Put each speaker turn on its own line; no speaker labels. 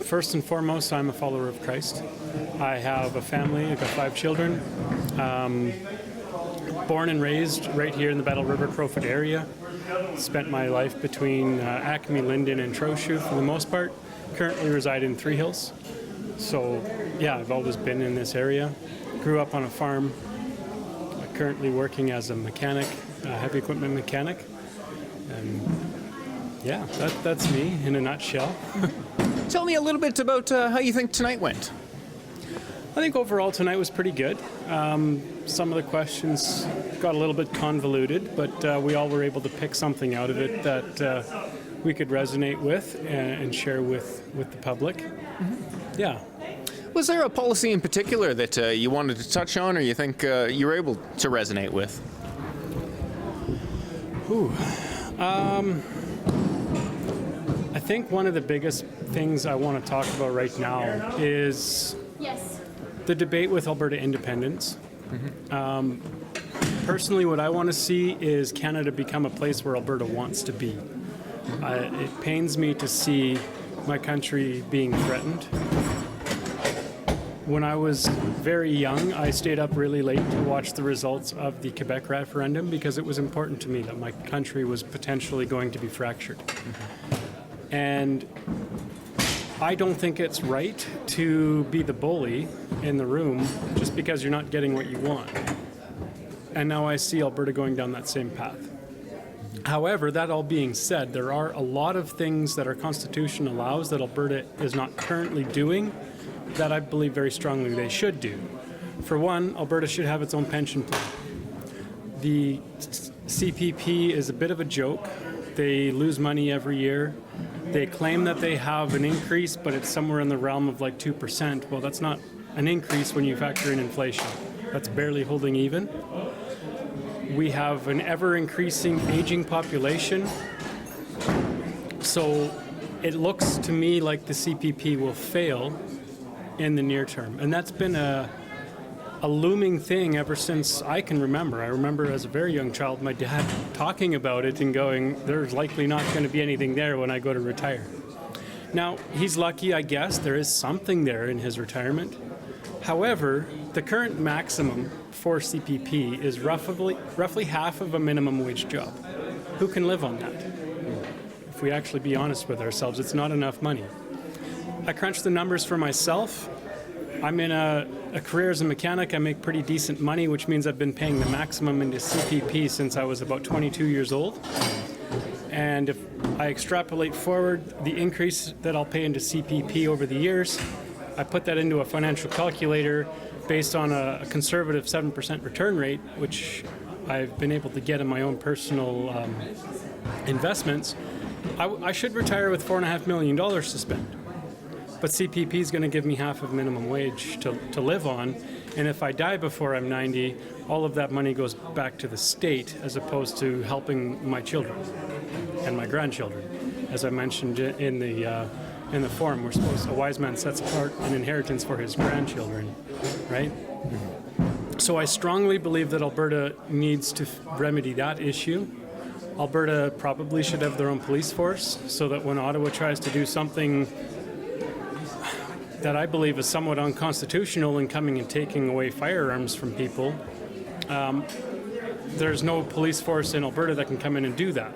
First and foremost, I'm a follower of Christ. I have a family. I've got 5 children. Born and raised right here in the Battle River-Crowfoot area. Spent my life between Acme, Linden, and Trochu for the most part. Currently reside in Three Hills. So, yeah, I've always been in this area. Grew up on a farm. Currently working as a mechanic, a heavy equipment mechanic. And yeah, that's me in a nutshell.
Tell me a little bit about how you think tonight went.
I think overall tonight was pretty good. Some of the questions got a little bit convoluted, but we all were able to pick something out of it that we could resonate with and share with the public. Mm-hmm. Yeah.
Was there a policy in particular that you wanted to touch on, or you think you were able to resonate with?
I think one of the biggest things I want to talk about right now is the debate with Alberta independence. Mm-hmm. Personally, what I want to see is Canada become a place where Alberta wants to be. It pains me to see my country being threatened. When I was very young, I stayed up really late to watch the results of the Quebec referendum because it was important to me that my country was potentially going to be fractured. Mm-hmm. And I don't think it's right to be the bully in the room just because you're not getting what you want. And now I see Alberta going down that same path. However, that all being said, there are a lot of things that our Constitution allows that Alberta is not currently doing that I believe very strongly they should do. For one, Alberta should have its own pension plan. The CPP is a bit of a joke. They lose money every year. They claim that they have an increase, but it's somewhere in the realm of like 2%. Well, that's not an increase when you factor in inflation. That's barely holding even. We have an ever-increasing aging population. So it looks to me like the CPP will fail in the near term. And that's been a looming thing ever since I can remember. I remember as a very young child my dad talking about it and going, there's likely not going to be anything there when I go to retire. Now, he's lucky, I guess. There is something there in his retirement. However, the current maximum for CPP is roughly half of a minimum wage job. Who can live on that? If we actually be honest with ourselves, it's not enough money. I crunched the numbers for myself. I'm in a career as a mechanic. I make pretty decent money, which means I've been paying the maximum into CPP since I was about 22 years old. And if I extrapolate forward the increase that I'll pay into CPP over the years, I put that into a financial calculator based on a conservative 7% return rate, which I've been able to get in my own personal investments. I should retire with $4.5 million to spend. But CPP is going to give me half of minimum wage to live on. And if I die before I'm 90, all of that money goes back to the state as opposed to helping my children and my grandchildren. As I mentioned in the forum, a wise man sets apart an inheritance for his grandchildren, right? So I strongly believe that Alberta needs to remedy that issue. Alberta probably should have their own police force so that when Ottawa tries to do something that I believe is somewhat unconstitutional in coming and taking away firearms from people, there's no police force in Alberta that can come in and do that.